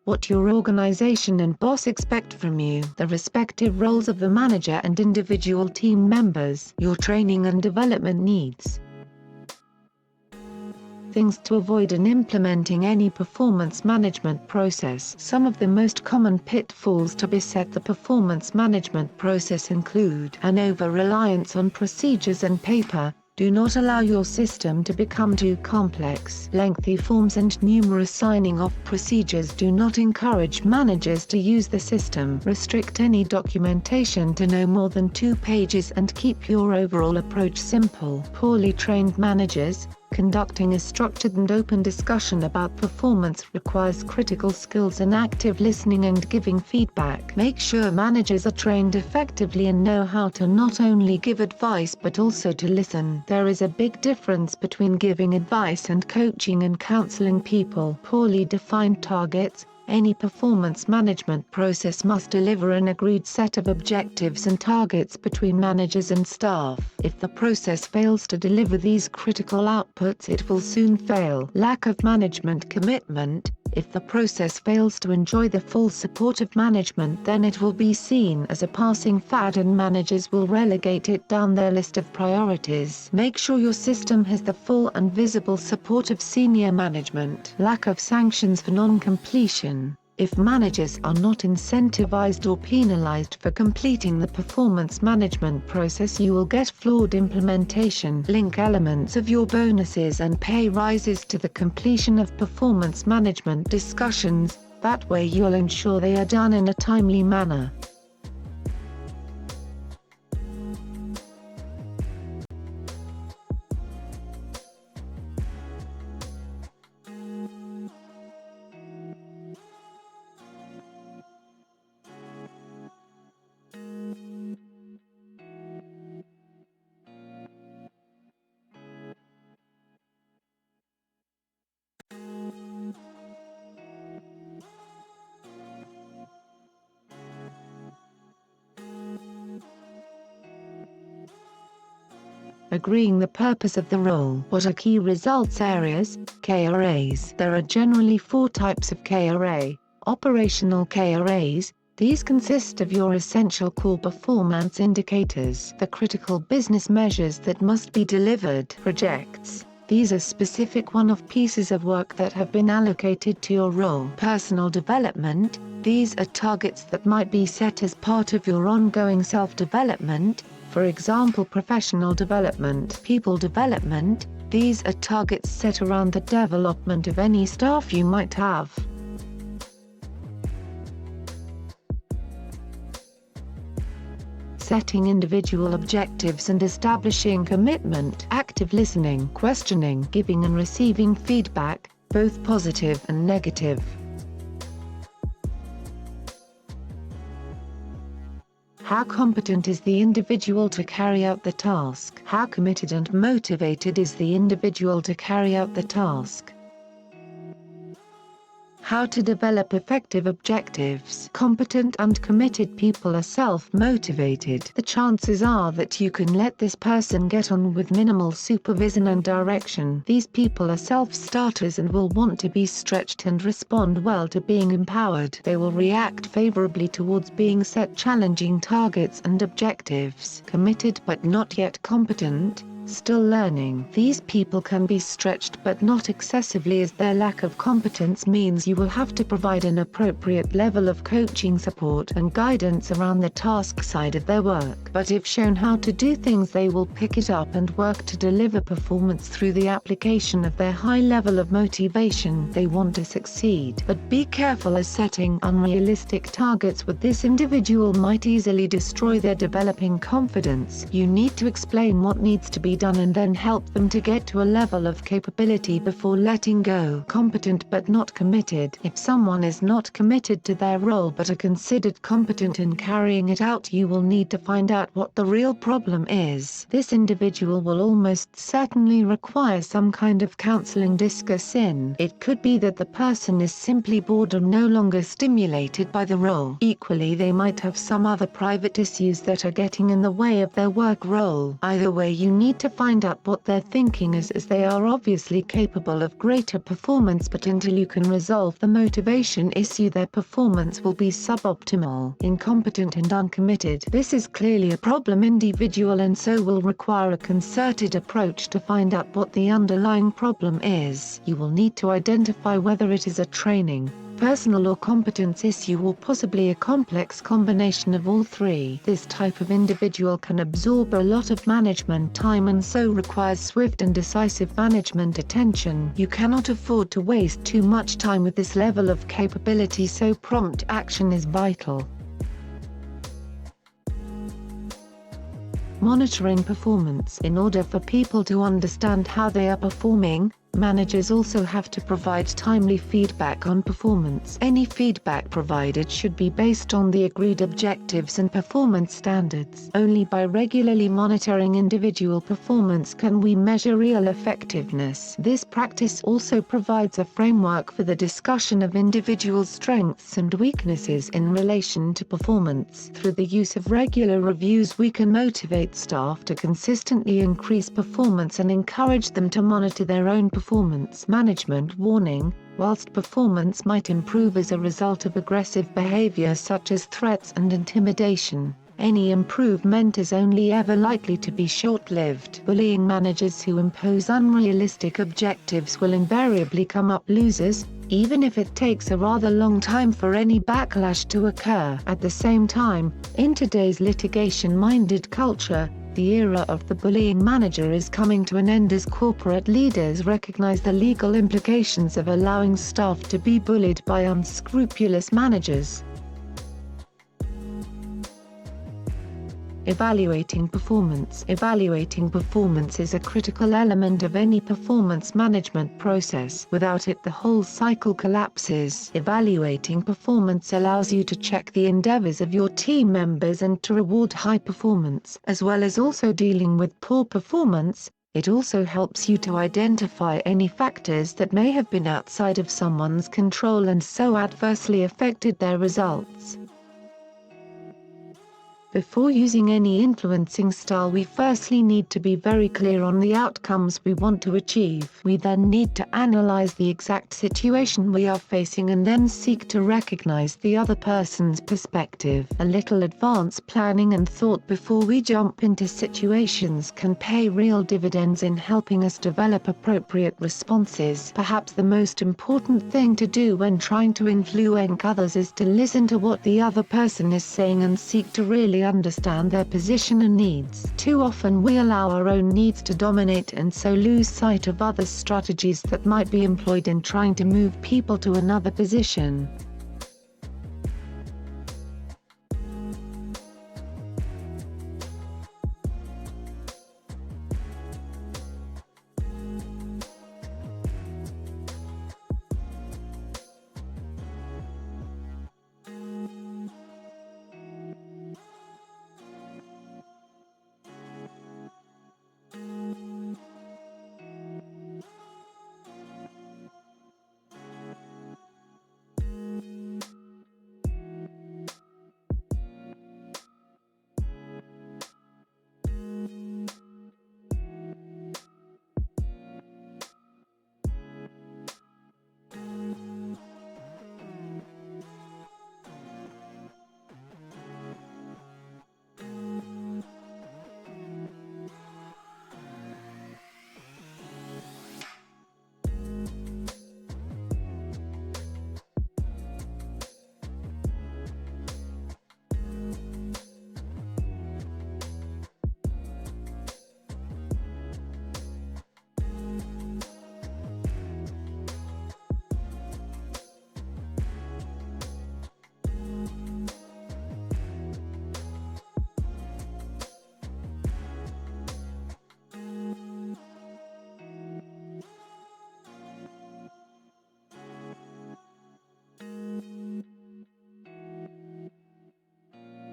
what your organization and boss expect from you, the respective roles of the manager and individual team members, your training and development needs. Things to avoid in implementing any performance management process. Some of the most common pitfalls to beset the performance management process include an over-reliance on procedures and paper. Do not allow your system to become too complex. Lengthy forms and numerous signing-off procedures do not encourage managers to use the system. Restrict any documentation to no more than 2 pages and keep your overall approach simple. Poorly trained managers. Conducting a structured and open discussion about performance requires critical skills in active listening and giving feedback. Make sure managers are trained effectively and know how to not only give advice but also to listen. There is a big difference between giving advice and coaching and counseling people. Poorly defined targets. Any performance management process must deliver an agreed set of objectives and targets between managers and staff. If the process fails to deliver these critical outputs, it will soon fail. Lack of management commitment. If the process fails to enjoy the full support of management, then it will be seen as a passing fad and managers will relegate it down their list of priorities. Make sure your system has the full and visible support of senior management. Lack of sanctions for non-completion. If managers are not incentivized or penalized for completing the performance management process, you will get flawed implementation. Link elements of your bonuses and pay rises to the completion of performance management discussions, that way you'll ensure they are done in a timely manner. Agreeing the purpose of the role. What are key results areas, KRAs? There are generally 4 types of KRA. Operational KRAs. These consist of your essential core performance indicators, the critical business measures that must be delivered. Projects. These are specific one-off pieces of work that have been allocated to your role. Personal development. These are targets that might be set as part of your ongoing self-development. For example, professional development. People development. These are targets set around the development of any staff you might have. Setting individual objectives and establishing commitment. Active listening. Questioning. Giving and receiving feedback, both positive and negative. How competent is the individual to carry out the task? How committed and motivated is the individual to carry out the task? How to develop effective objectives. Competent and committed people are self-motivated. The chances are that you can let this person get on with minimal supervision and direction. These people are self-starters and will want to be stretched and respond well to being empowered. They will react favorably towards being set challenging targets and objectives. Committed but not yet competent. Still learning. These people can be stretched but not excessively, as their lack of competence means you will have to provide an appropriate level of coaching support and guidance around the task side of their work. But if shown how to do things, they will pick it up and work to deliver performance through the application of their high level of motivation. They want to succeed. But be careful, as setting unrealistic targets with this individual might easily destroy their developing confidence. You need to explain what needs to be done and then help them to get to a level of capability before letting go. Competent but not committed. If someone is not committed to their role but are considered competent in carrying it out, you will need to find out what the real problem is. This individual will almost certainly require some kind of counseling discussion. It could be that the person is simply bored or no longer stimulated by the role. Equally, they might have some other private issues that are getting in the way of their work role. Either way, you need need to find out what their thinking is, as they are obviously capable of greater performance, but until you can resolve the motivation issue, their performance will be suboptimal, incompetent and uncommitted. This is clearly a problem individual and so will require a concerted approach to find out what the underlying problem is. You will need to identify whether it is a training, personal or competence issue, or possibly a complex combination of all three. This type of individual can absorb a lot of management time and so requires swift and decisive management attention. You cannot afford to waste too much time with this level of capability, so prompt action is vital. Monitoring performance. In order for people to understand how they are performing, managers also have to provide timely feedback on performance. Any feedback provided should be based on the agreed objectives and performance standards. Only by regularly monitoring individual performance can we measure real effectiveness. This practice also provides a framework for the discussion of individual strengths and weaknesses in relation to performance. Through the use of regular reviews, we can motivate staff to consistently increase performance and encourage them to monitor their own performance. Management warning: whilst performance might improve as a result of aggressive behavior such as threats and intimidation, any improvement is only ever likely to be short-lived. Bullying managers who impose unrealistic objectives will invariably come up losers, even if it takes a rather long time for any backlash to occur. At the same time, in today's litigation-minded culture, the era of the bullying manager is coming to an end as corporate leaders recognize the legal implications of allowing staff to be bullied by unscrupulous managers. Evaluating performance. Evaluating performance is a critical element of any performance management process. Without it, the whole cycle collapses. Evaluating performance allows you to check the endeavors of your team members and to reward high performance. As well as also dealing with poor performance, it also helps you to identify any factors that may have been outside of someone's control and so adversely affected their results. Before using any influencing style, we firstly need to be very clear on the outcomes we want to achieve. We then need to analyze the exact situation we are facing and then seek to recognize the other person's perspective. A little advanced planning and thought before we jump into situations can pay real dividends in helping us develop appropriate responses. Perhaps the most important thing to do when trying to influence others is to listen to what the other person is saying and seek to really understand their position and needs. Too often we allow our own needs to dominate and so lose sight of other strategies that might be employed in trying to move people to another position.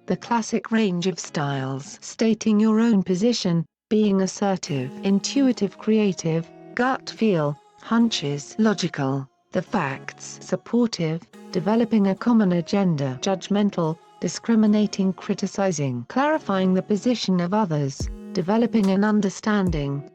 The classic range of styles: stating your own position, being assertive, intuitive, creative, gut feel, hunches, logical, the facts, supportive, developing a common agenda, judgmental, discriminating, criticizing, clarifying the position of others. Developing an understanding.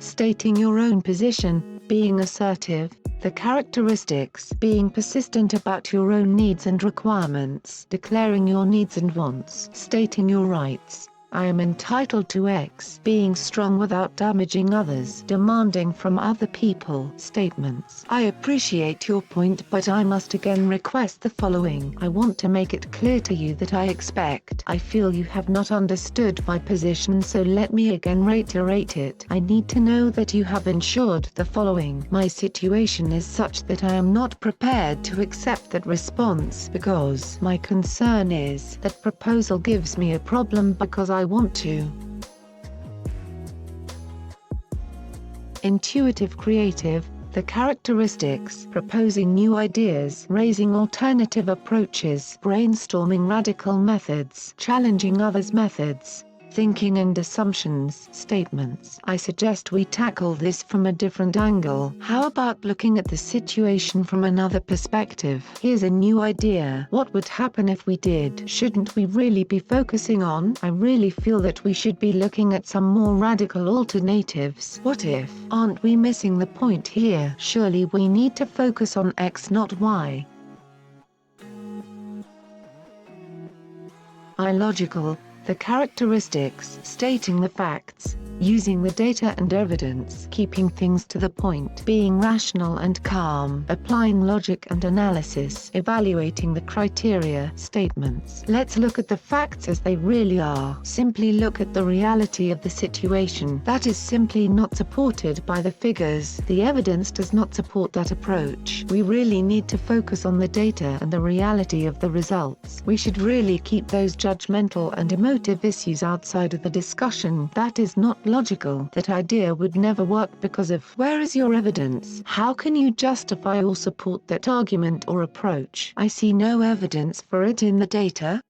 Stating your own position, being assertive. The characteristics: being persistent about your own needs and requirements, declaring your needs and wants, stating your rights. I am entitled to X. Being strong without damaging others, demanding from other people. Statements: I appreciate your point, but I must again request the following. I want to make it clear to you that I feel you have not understood my position, so let me again reiterate it. I need to know that you have ensured the following. My situation is such that I am not prepared to accept that response because my concern is that proposal gives me a problem because I want to. Intuitive creative. The characteristics: proposing new ideas, raising alternative approaches, brainstorming radical methods, challenging others' methods, thinking and assumptions. Statements: I suggest we tackle this from a different angle. How about looking at the situation from another perspective? Here's a new idea. What would happen if we did? Shouldn't we really be focusing on? I really feel that we should be looking at some more radical alternatives. What if? Aren't we missing the point here? Surely we need to focus on X, not Y. Illogical. The characteristics: stating the facts, using the data and evidence, keeping things to the point, being rational and calm, applying logic and analysis, evaluating the criteria. Statements: let's look at the facts as they really are. Simply look at the reality of the situation. That is simply not supported by the figures. The evidence does not support that approach. We really need to focus on the data and the reality of the results. We should really keep those judgmental and emotive issues outside of the discussion. That is not logical. That idea would never work because of. Where is your evidence? How can you justify or support that argument or approach? I see no evidence for it in the data.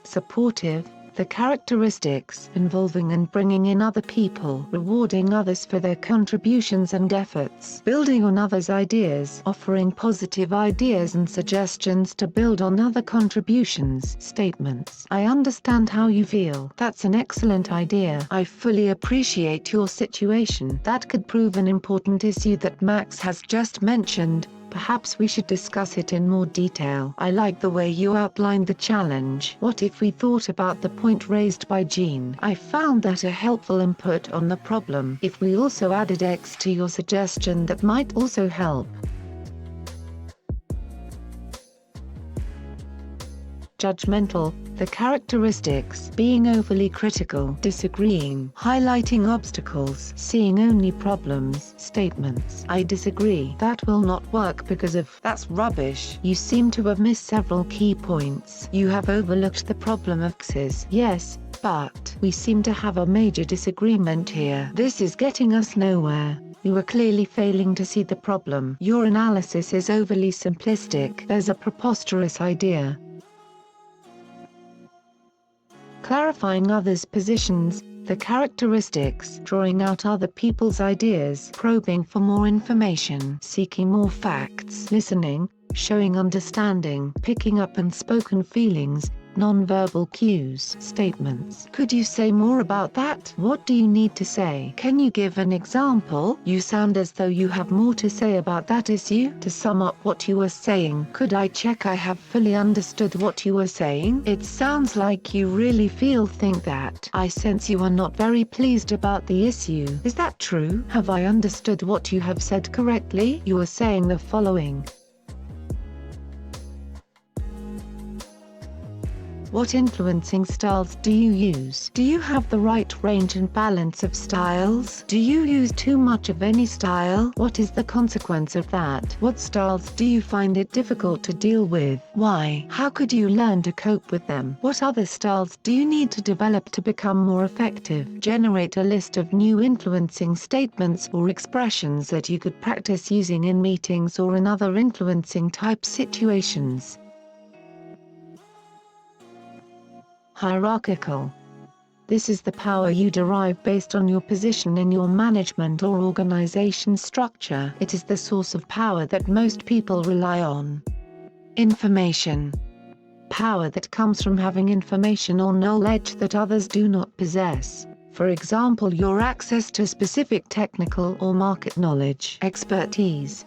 Supportive. The characteristics: involving and bringing in other people, rewarding others for their contributions and efforts, building on others' ideas, offering positive ideas and suggestions to build on other contributions. Statements: I understand how you feel. That's an excellent idea. I fully appreciate your situation. That could prove an important issue that Max has just mentioned. Perhaps we should discuss it in more detail. I like the way you outlined the challenge. What if we thought about the point raised by Jean? I found that a helpful input on the problem. If we also added X to your suggestion, that might also help. Judgmental. The characteristics: being overly critical, disagreeing, highlighting obstacles, seeing only problems. Statements: I disagree. That will not work because of. That's rubbish. You seem to have missed several key points. You have overlooked the problem of X's. Yes, but we seem to have a major disagreement here. This is getting us nowhere. You are clearly failing to see the problem. Your analysis is overly simplistic. There's a preposterous idea. Clarifying others' positions. The characteristics: drawing out other people's ideas, probing for more information, seeking more facts, listening, showing understanding, picking up unspoken feelings, non-verbal cues. Statements: could you say more about that? What do you need to say? Can you give an example? You sound as though you have more to say about that issue. To sum up what you were saying, could I check I have fully understood what you were saying? It sounds like you really think that. I sense you are not very pleased about the issue. Is that true? Have I understood what you have said correctly? You are saying the following. What influencing styles do you use? Do you have the right range and balance of styles? Do you use too much of any style? What is the consequence of that? What styles do you find it difficult to deal with? Why? How could you learn to cope with them? What other styles do you need to develop to become more effective? Generate a list of new influencing statements or expressions that you could practice using in meetings or in other influencing type situations. Hierarchical. This is the power you derive based on your position in your management or organization structure. It is the source of power that most people rely on. Information. Power that comes from having information or knowledge that others do not possess. For example, your access to specific technical or market knowledge. Expertise.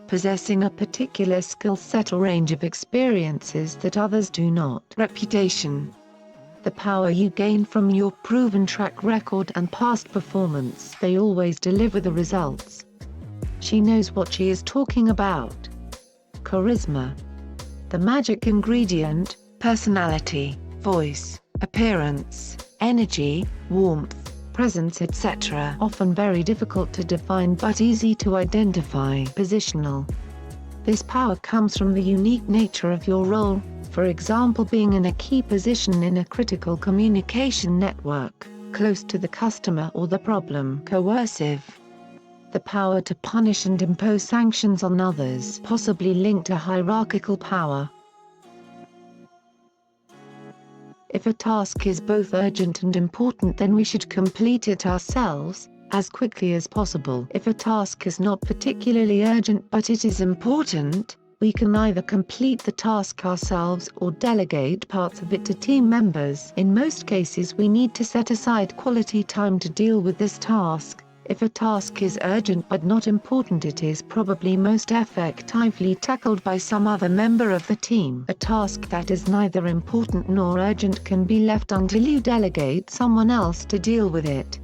Possessing a particular skill set or range of experiences that others do not. Reputation. The power you gain from your proven track record and past performance. They always deliver the results. She knows what she is talking about. Charisma. The magic ingredient, personality, voice, appearance, energy, warmth, presence etc. Often very difficult to define but easy to identify. Positional. This power comes from the unique nature of your role, for example being in a key position in a critical communication network, close to the customer or the problem. Coercive. The power to punish and impose sanctions on others, possibly linked to hierarchical power. If a task is both urgent and important, then we should complete it ourselves, as quickly as possible. If a task is not particularly urgent but it is important, we can either complete the task ourselves or delegate parts of it to team members. In most cases we need to set aside quality time to deal with this task. If a task is urgent but not important, it is probably most effectively tackled by some other member of the team. A task that is neither important nor urgent can be left until you delegate someone else to deal with it.